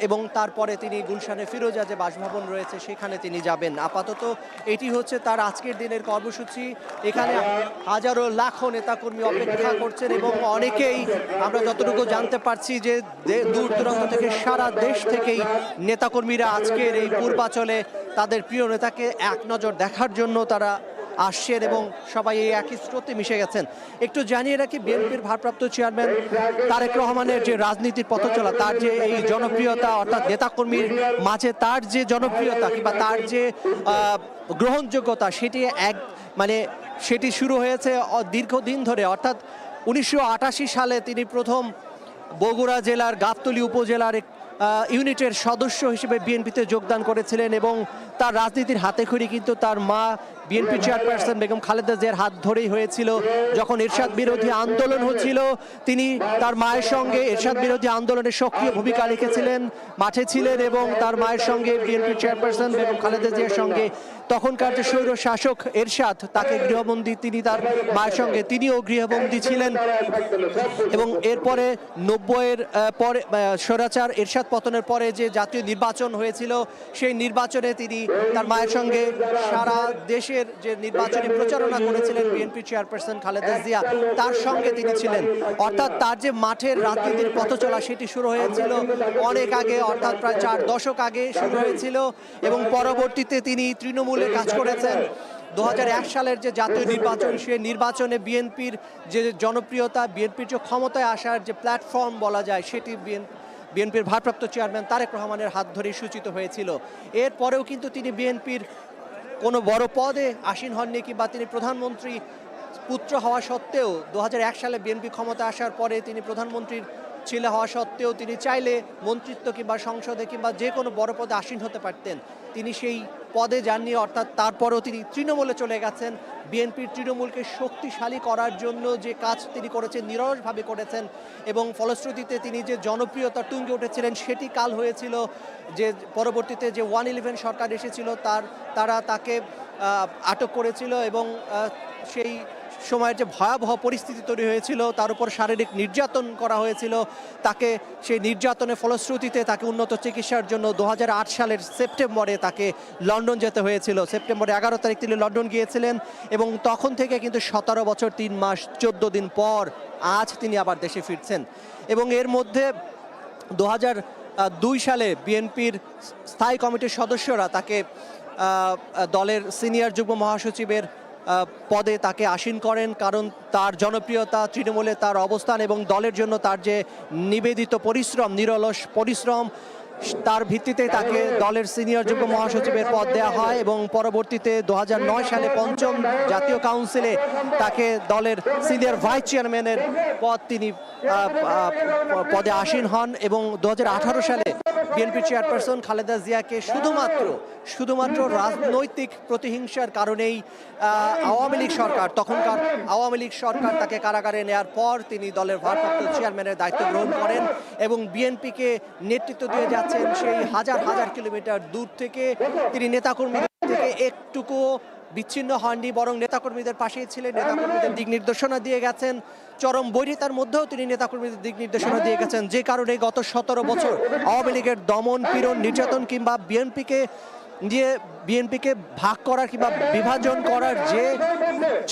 এবং তারপরে তিনি গুলশানে ফিরোজা যে বাসভবন রয়েছে সেখানে তিনি যাবেন। আপাতত এটি হচ্ছে তার আজকের দিনের কর্মসূচি। এখানে হাজারো লাখো নেতাকর্মী অপেক্ষা করছেন এবং অনেকেই আমরা যতটুকু জানতে পারছি যে দূর দূরান্ত থেকে সারা দেশ থেকেই নেতাকর্মীরা আজকের এই পূর্বাচলে তাদের প্রিয় নেতাকে এক নজর দেখার জন্য তারা আসছেন এবং সবাই এই একই স্রোতে মিশে গেছেন। একটু জানিয়ে রাখি, বিএনপির ভারপ্রাপ্ত চেয়ারম্যান তারেক রহমানের যে রাজনীতির পথ চলা, তার যে এই জনপ্রিয়তা অর্থাৎ নেতাকর্মীর মাঝে তার যে জনপ্রিয়তা কিংবা তার যে গ্রহণযোগ্যতা সেটি শুরু হয়েছে দীর্ঘদিন ধরে। অর্থাৎ 1988 সালে তিনি প্রথম বগুড়া জেলার গাবতলী উপজেলার ইউনিটের সদস্য হিসেবে বিএনপিতে যোগদান করেছিলেন এবং তার রাজনীতির হাতেখড়ি কিন্তু তার মা বিএনপি চেয়ারপারসন বেগম খালেদা জিয়ার হাত ধরেই হয়েছিল। যখন এরশাদ বিরোধী আন্দোলন হচ্ছিল তিনি তার মায়ের সঙ্গে এরশাদ বিরোধী আন্দোলনে সক্রিয় ভূমিকা রেখেছিলেন, মাঠে ছিলেন এবং তার মায়ের সঙ্গে বিএনপি চেয়ারপারসন বেগম খালেদা জিয়ার সঙ্গে তখনকার যে স্বৈর শাসক এরশাদ তাকে গৃহবন্দী, তিনি তার মায়ের সঙ্গে তিনিও গৃহবন্দী ছিলেন এবং এরপরে 90-এর পরে স্বৈরাচার এরশাদ পতনের পরে যে জাতীয় নির্বাচন হয়েছিল সেই নির্বাচনে তিনি তার মায়ের সঙ্গে সারা দেশের যে নির্বাচনী প্রচারণা করেছিলেন বিএনপি চেয়ারপারসন খালেদা জিয়া, তার সঙ্গে তিনি ছিলেন। অর্থাৎ তার যে মাঠের রাজনীতির পথ চলা সেটি শুরু হয়েছিল অনেক আগে, অর্থাৎ প্রায় 4 দশক আগে শুরু হয়েছিল এবং পরবর্তীতে তিনি তৃণমূলে কাজ করেছেন। 2001 সালের যে জাতীয় নির্বাচন, সেই নির্বাচনে বিএনপির যে জনপ্রিয়তা, বিএনপির যে ক্ষমতায় আসার যে প্ল্যাটফর্ম বলা যায়, সেটি বিএনপির ভারপ্রাপ্ত চেয়ারম্যান তারেক রহমানের হাত ধরেই সূচিত হয়েছিল। এরপরেও কিন্তু তিনি বিএনপির কোনো বড় পদে আসীন হননি কিংবা তিনি প্রধানমন্ত্রী পুত্র হওয়া সত্ত্বেও 2001 সালে বিএনপি ক্ষমতা আসার পরে তিনি প্রধানমন্ত্রীর ছেলে হওয়া সত্ত্বেও তিনি চাইলে মন্ত্রিত্ব কিংবা সংসদে কিংবা যে কোনো বড় পদে আসীন হতে পারতেন। তিনি সেই পদে যাননি, অর্থাৎ তারপরেও তিনি তৃণমূলে চলে গেছেন। বিএনপির তৃণমূলকে শক্তিশালী করার জন্য যে কাজ তিনি করেছেন নিরলসভাবে করেছেন এবং ফলশ্রুতিতে তিনি যে জনপ্রিয়তা তুঙ্গে উঠেছিলেন সেটি কাল হয়েছিল যে পরবর্তীতে যে 111 সরকার এসেছিল তারা তাকে আটক করেছিল এবং সেই সময়ের যে ভয়াবহ পরিস্থিতি তৈরি হয়েছিল, তার উপর শারীরিক নির্যাতন করা হয়েছিল, তাকে সেই নির্যাতনের ফলশ্রুতিতে তাকে উন্নত চিকিৎসার জন্য 2008 সালের সেপ্টেম্বরে তাকে লন্ডন যেতে হয়েছিল। সেপ্টেম্বরে 11 তারিখ তিনি লন্ডন গিয়েছিলেন এবং তখন থেকে কিন্তু 17 বছর 3 মাস 14 দিন পর আজ তিনি আবার দেশে ফিরছেন। এবং এর মধ্যে 2002 সালে বিএনপির স্থায়ী কমিটির সদস্যরা তাকে দলের সিনিয়র যুগ্ম মহাসচিবের পদে তাকে আসীন করেন, কারণ তার জনপ্রিয়তা, তৃণমূলে তার অবস্থান এবং দলের জন্য তার যে নিবেদিত পরিশ্রম, নিরলস পরিশ্রম, তার ভিত্তিতে তাকে দলের সিনিয়র যুগ্ম মহাসচিবের পদ দেওয়া হয় এবং পরবর্তীতে 2009 সালে 5ম জাতীয় কাউন্সিলে তাকে দলের সিনিয়র ভাইস চেয়ারম্যানের তিনি পদে আসীন হন এবং 2018 সালে বিএনপি চেয়ারপারসন খালেদা জিয়াকে শুধুমাত্র রাজনৈতিক প্রতিহিংসার কারণেই তখনকার আওয়ামী লীগ সরকার তাকে কারাগারে নেওয়ার পর তিনি দলের ভারপ্রাপ্ত চেয়ারম্যানের দায়িত্ব গ্রহণ করেন এবং বিএনপিকে নেতৃত্ব দিয়ে যাচ্ছেন সেই হাজার হাজার কিলোমিটার দূর থেকে। তিনি নেতাকর্মীদের থেকে একটুকু বিচ্ছিন্ন হননি, বরং নেতাকর্মীদের পাশেই ছিলেন, নেতাকর্মীদের দিক নির্দেশনা দিয়ে গেছেন। চরম বৈরিতার মধ্যেও তিনি নেতাকর্মীদের দিক নির্দেশনা দিয়ে গেছেন, যে কারণে গত 17 বছর আওয়ামী লীগের দমন পীড়ন নির্যাতন কিংবা বিএনপিকে ভাগ করার কিংবা বিভাজন করার যে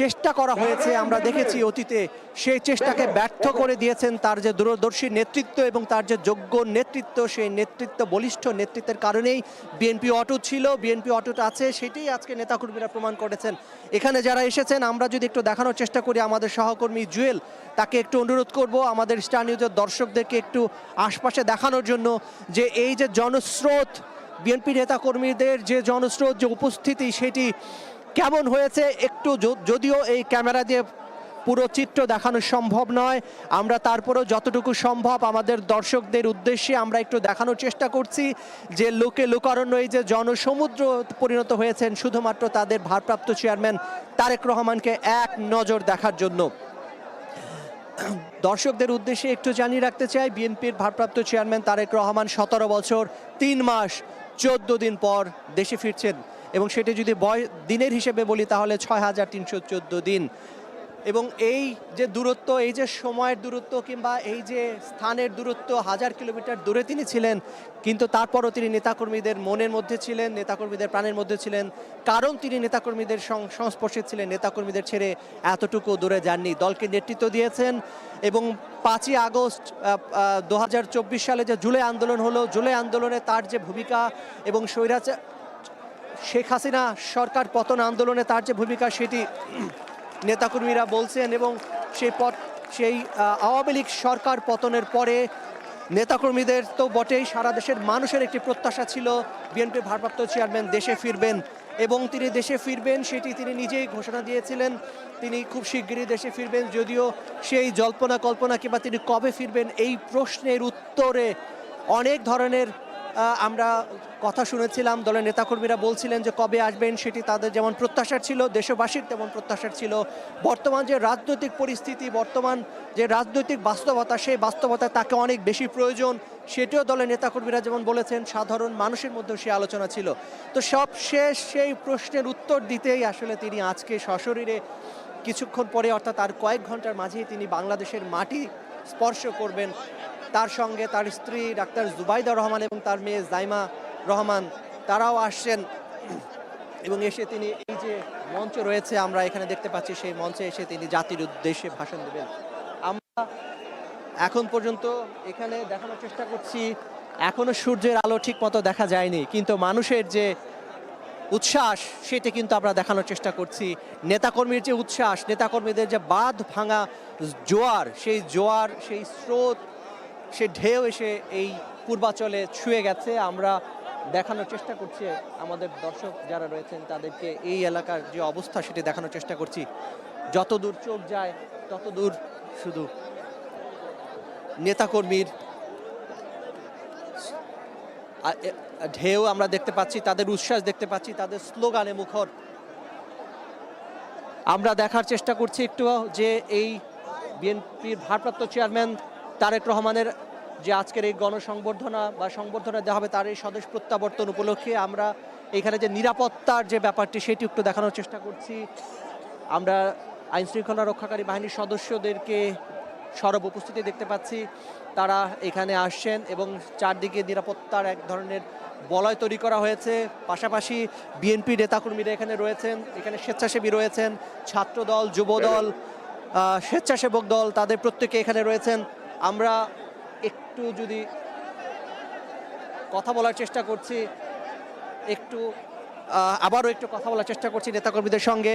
চেষ্টা করা হয়েছে আমরা দেখেছি অতীতে, সেই চেষ্টাকে ব্যর্থ করে দিয়েছেন তার যে দূরদর্শী নেতৃত্ব এবং তার যে যোগ্য নেতৃত্ব, সেই নেতৃত্ব, বলিষ্ঠ নেতৃত্বের কারণেই বিএনপি অটুট ছিল, বিএনপি অটুট আছে, সেটাই আজকে নেতাকর্মীরা প্রমাণ করেছেন। এখানে যারা এসেছেন আমরা যদি একটু দেখানোর চেষ্টা করি, আমাদের সহকর্মী জুয়েল, তাকে একটু অনুরোধ করব আমাদের স্টার নিউজের দর্শকদেরকে একটু আশপাশে দেখানোর জন্য যে এই যে জনস্রোত, বিএনপি নেতাকর্মীদের যে জনস্রোত, যে উপস্থিতি, সেটি কেমন হয়েছে একটু, যদিও এই ক্যামেরা দিয়ে পুরো চিত্র দেখানো সম্ভব নয়, আমরা তারপরেও যতটুকু সম্ভব আমাদের দর্শকদের উদ্দেশ্যে আমরা একটু দেখানোর চেষ্টা করছি যে লোকারণ্য এই যে জনসমুদ্র পরিণত হয়েছেন শুধুমাত্র তাদের ভারপ্রাপ্ত চেয়ারম্যান তারেক রহমানকে এক নজর দেখার জন্য। দর্শকদের উদ্দেশ্যে একটু জানিয়ে রাখতে চাই, বিএনপির ভারপ্রাপ্ত চেয়ারম্যান তারেক রহমান 17 বছর 3 মাস 14 দিন পর দেশে ফিরছেন এবং সেটি যদি দিনের হিসেবে বলি তাহলে 6314 দিন। এবং এই যে দূরত্ব, এই যে সময়ের দূরত্ব কিংবা এই যে স্থানের দূরত্ব, 1000 কিলোমিটার দূরে তিনি ছিলেন, কিন্তু তারপরও তিনি নেতাকর্মীদের মনের মধ্যে ছিলেন, নেতাকর্মীদের প্রাণের মধ্যে ছিলেন, কারণ তিনি নেতাকর্মীদের সংস্পর্শে ছিলেন, নেতাকর্মীদের ছেড়ে এতটুকু দূরে যাননি, দলকে নেতৃত্ব দিয়েছেন। এবং 5ই আগস্ট 2024 সালে যে জুলাই আন্দোলন হলো, জুলাই আন্দোলনে তার যে ভূমিকা এবং স্বৈরাচার শেখ হাসিনা সরকার পতন আন্দোলনে তার যে ভূমিকা, সেটি নেতাকর্মীরা বলছেন। এবং সেই আওয়ামী লীগ সরকার পতনের পরে নেতাকর্মীদের তো বটেই, সারা দেশের মানুষের একটি প্রত্যাশা ছিল বিএনপির ভারপ্রাপ্ত চেয়ারম্যান দেশে ফিরবেন, এবং তিনি দেশে ফিরবেন সেটি তিনি নিজেই ঘোষণা দিয়েছিলেন। তিনি খুব শিগগিরই দেশে ফিরবেন, যদিও সেই জল্পনা কল্পনা কিংবা তিনি কবে ফিরবেন এই প্রশ্নের উত্তরে অনেক ধরনের আমরা কথা শুনেছিলাম। দলের নেতাকর্মীরা বলছিলেন যে কবে আসবেন সেটি তাদের যেমন প্রত্যাশার ছিল, দেশবাসীর তেমন প্রত্যাশার ছিল। বর্তমান যে রাজনৈতিক পরিস্থিতি, বর্তমান যে রাজনৈতিক বাস্তবতা, সেই বাস্তবতায় তাকে অনেক বেশি প্রয়োজন, সেটিও দলের নেতাকর্মীরা যেমন বলেছেন, সাধারণ মানুষের মধ্যেও সে আলোচনা ছিল। তো সবশেষ সেই প্রশ্নের উত্তর দিতেই আসলে তিনি আজকে সশরীরে কিছুক্ষণ পরে, অর্থাৎ আর কয়েক ঘন্টার মাঝেই তিনি বাংলাদেশের মাটি স্পর্শ করবেন। তার সঙ্গে তার স্ত্রী ডাক্তার জুবাইদা রহমান এবং তার মেয়ে জাইমা রহমান, তারাও আসছেন। এবং এসে তিনি এই যে মঞ্চ রয়েছে আমরা এখানে দেখতে পাচ্ছি, সেই মঞ্চে এসে তিনি জাতির উদ্দেশ্যে ভাষণ দেবেন। আমরা এখন পর্যন্ত এখানে দেখানোর চেষ্টা করছি, এখনো সূর্যের আলো ঠিক মতো দেখা যায়নি, কিন্তু মানুষের যে উচ্ছ্বাস সেটা কিন্তু আমরা দেখানোর চেষ্টা করছি। নেতাকর্মীর যে উচ্ছ্বাস, নেতাকর্মীদের যে বাঁধ ভাঙা জোয়ার, সেই জোয়ার, সেই স্রোত, সে ঢেউ এসে এই পূর্বাচলে ছুঁয়ে গেছে। আমরা দেখানোর চেষ্টা করছি আমাদের দর্শক যারা রয়েছেন তাদেরকে এই এলাকার যে অবস্থা সেটি দেখানোর চেষ্টা করছি। যত দূর চোখ যায় তত দূর শুধু নেতাকর্মীর ঢেউ আমরা দেখতে পাচ্ছি, তাদের উচ্ছ্বাস দেখতে পাচ্ছি, তাদের স্লোগানে মুখর। আমরা দেখার চেষ্টা করছি একটু যে এই বিএনপির ভারপ্রাপ্ত চেয়ারম্যান তারেক রহমানের যে আজকের এই গণসংবর্ধনা বা সংবর্ধনা দেওয়া হবে, তার এই স্বদেশ প্রত্যাবর্তন উপলক্ষে আমরা এখানে যে নিরাপত্তার যে ব্যাপারটি সেটি একটু দেখানোর চেষ্টা করছি। আমরা আইন শৃঙ্খলা রক্ষাকারী বাহিনীর সদস্যদেরকে সরব উপস্থিতি দেখতে পাচ্ছি, তারা এখানে আসছেন এবং চারদিকে নিরাপত্তার এক ধরনের বলয় তৈরি করা হয়েছে। পাশাপাশি বিএনপি নেতাকর্মীরা এখানে রয়েছেন, এখানে স্বেচ্ছাসেবী রয়েছেন, ছাত্রদল, যুবদল, স্বেচ্ছাসেবক দল, তাদের প্রত্যেকে এখানে রয়েছেন। আমরা একটু যদি কথা বলার চেষ্টা করছি, আবারও একটু কথা বলার চেষ্টা করছি নেতাকর্মীদের সঙ্গে।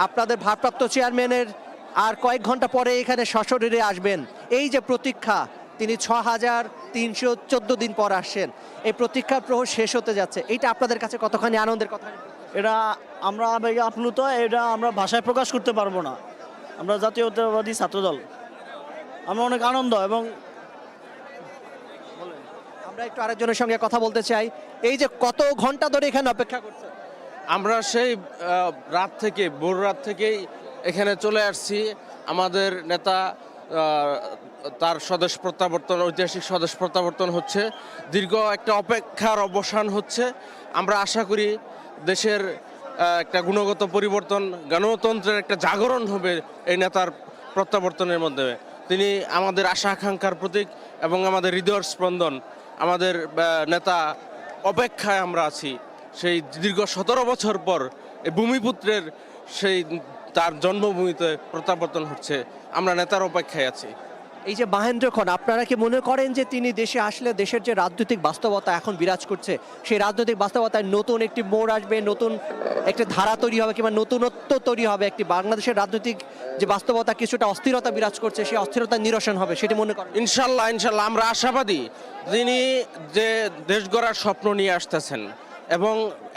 আপনাদের ভারপ্রাপ্ত চেয়ারম্যানের আর কয়েক ঘন্টা পরে এখানে সশরীরে আসবেন, এই যে প্রতীক্ষা, তিনি 6314 দিন পর আসছেন, এই প্রতীক্ষার প্রহর শেষ হতে যাচ্ছে, এইটা আপনাদের কাছে কতখানি আনন্দের কথা? এটা আমরা আবেগে আপ্লুত, এটা আমরা ভাষায় প্রকাশ করতে পারবো না। আমরা জাতীয়তাবাদী ছাত্রদল, আমরা অনেক আনন্দ। এবং আমরা একটু আরেকজনের সঙ্গে কথা বলতে চাই, এই যে কত ঘন্টা ধরে এখানে অপেক্ষা করছেন? আমরা সেই রাত থেকে, ভোর রাত থেকেই এখানে চলে আসছি। আমাদের নেতা তার স্বদেশ প্রত্যাবর্তন, ঐতিহাসিক স্বদেশ প্রত্যাবর্তন হচ্ছে, দীর্ঘ একটা অপেক্ষার অবসান হচ্ছে। আমরা আশা করি দেশের একটা গুণগত পরিবর্তন, গণতন্ত্রের একটা জাগরণ হবে এই নেতার প্রত্যাবর্তনের মাধ্যমে। তিনি আমাদের আশা আকাঙ্ক্ষার প্রতীক এবং আমাদের হৃদয়ের স্পন্দন। আমাদের নেতা অপেক্ষায় আমরা আছি। সেই দীর্ঘ 17 বছর পর এই ভূমিপুত্রের সেই তার জন্মভূমিতে প্রত্যাবর্তন হচ্ছে, আমরা নেতার অপেক্ষায় আছি। এই যে মহেন্দ্র খন, আপনারা কি মনে করেন যে তিনি দেশে আসলে দেশের যে রাজনৈতিক বাস্তবতা এখন বিরাজ করছে, সেই রাজনৈতিক বাস্তবতায় নতুন একটি মোড় আসবে, নতুন একটি ধারা তৈরি হবে কিংবা নতুনত্ব তৈরি হবে, একটি বাংলাদেশের রাজনৈতিক যে বাস্তবতা কিছুটা অস্থিরতা বিরাজ করছে সেই অস্থিরতা নিরসন হবে, সেটি মনে করেন? ইনশাল্লাহ আমরা আশাবাদী। তিনি যে দেশ গড়ার স্বপ্ন নিয়ে আসতেছেন এবং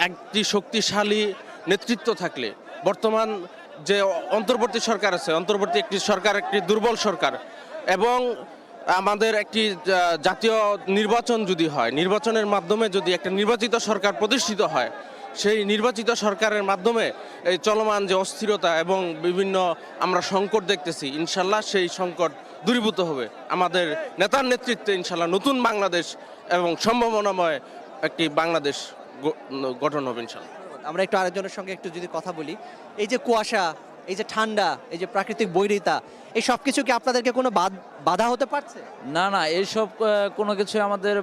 একটি শক্তিশালী নেতৃত্ব থাকলে, বর্তমান যে অন্তর্বর্তী সরকার আছে, অন্তর্বর্তী একটি সরকার একটি দুর্বল সরকার, এবং আমাদের একটি জাতীয় নির্বাচন যদি হয়, নির্বাচনের মাধ্যমে যদি একটা নির্বাচিত সরকার প্রতিষ্ঠিত হয়, সেই নির্বাচিত সরকারের মাধ্যমে এই চলমান যে অস্থিরতা এবং বিভিন্ন আমরা সংকট দেখতেছি, ইনশাল্লাহ সেই সংকট দূরীভূত হবে। আমাদের নেতার নেতৃত্বে ইনশাল্লাহ নতুন বাংলাদেশ এবং সম্ভাবনাময় একটি বাংলাদেশ গঠন হবে ইনশাল্লাহ। আমরা একটু আরেকজনের সঙ্গে একটু যদি কথা বলি, এই যে কুয়াশা, এই যে ঠান্ডা, এই যে প্রাকৃতিক বৈরিতা, এই সব কিছু কি আপনাদেরকে কোনো বাধা হতে পারছে? না না, এইসব কোনো কিছু আমাদের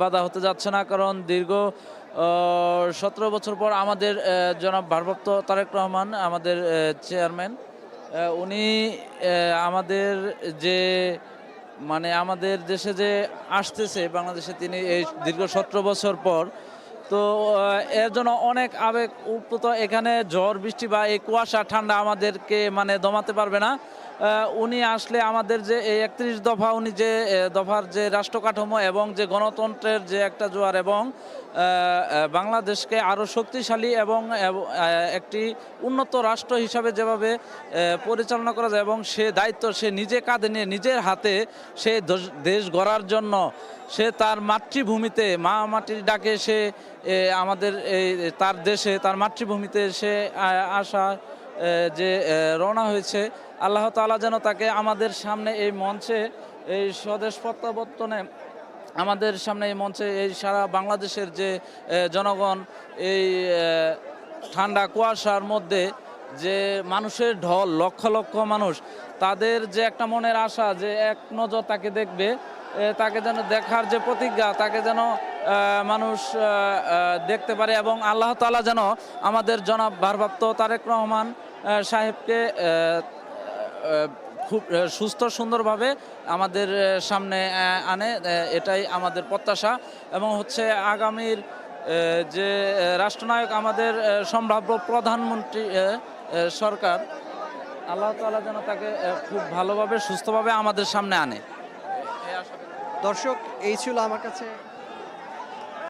বাধা হতে যাচ্ছে না, কারণ দীর্ঘ 17 বছর পর আমাদের জনাব ভারপ্রাপ্ত তারেক রহমান আমাদের চেয়ারম্যান, উনি আমাদের যে মানে আমাদের দেশে যে আসতেছে বাংলাদেশে, তিনি এই দীর্ঘ 17 বছর পর, তো এর জন্য অনেক আবেগ উপ্লুত। এখানে ঝড় বৃষ্টি বা এই কুয়াশা ঠান্ডা আমাদেরকে মানে দমাতে পারবে না। উনি আসলে আমাদের যে এই 31 দফা, উনি যে দফার যে রাষ্ট্র কাঠামো এবং যে গণতন্ত্রের যে একটা জোয়ার এবং বাংলাদেশকে আরও শক্তিশালী এবং একটি উন্নত রাষ্ট্র হিসাবে যেভাবে পরিচালনা করা যায় এবং সে দায়িত্ব সে নিজে কাঁধে নিয়ে নিজের হাতে সে দেশ গড়ার জন্য সে তার মাতৃভূমিতে মা মাটির ডাকে সে আমাদের এই তার দেশে তার মাতৃভূমিতে সে আসা যে রওনা হয়েছে, আল্লাহ তাআলা যেন তাকে আমাদের সামনে এই মঞ্চে এই স্বদেশ প্রত্যাবর্তনে আমাদের সামনে এই মঞ্চে এই সারা বাংলাদেশের যে জনগণ এই ঠান্ডা কুয়াশার মধ্যে যে মানুষের ঢল, লক্ষ লক্ষ মানুষ, তাদের যে একটা মনের আশা যে এক নজর তাকে দেখবে, তাকে যেন দেখার যে প্রতিজ্ঞা, তাকে যেন মানুষ দেখতে পারে এবং আল্লাহ তাআলা যেন আমাদের জনাব ভারপ্রাপ্ত তারেক রহমান সাহেবকে খুব সুস্থ সুন্দরভাবে আমাদের সামনে আনে, এটাই আমাদের প্রত্যাশা। এবং হচ্ছে আগামীর যে রাষ্ট্রনায়ক আমাদের সম্ভাব্য প্রধানমন্ত্রী সরকার, আল্লাহ তাআলা যেন তাকে খুব ভালোভাবে সুস্থভাবে আমাদের সামনে আনে। দর্শক, এই ছিল আমার কাছে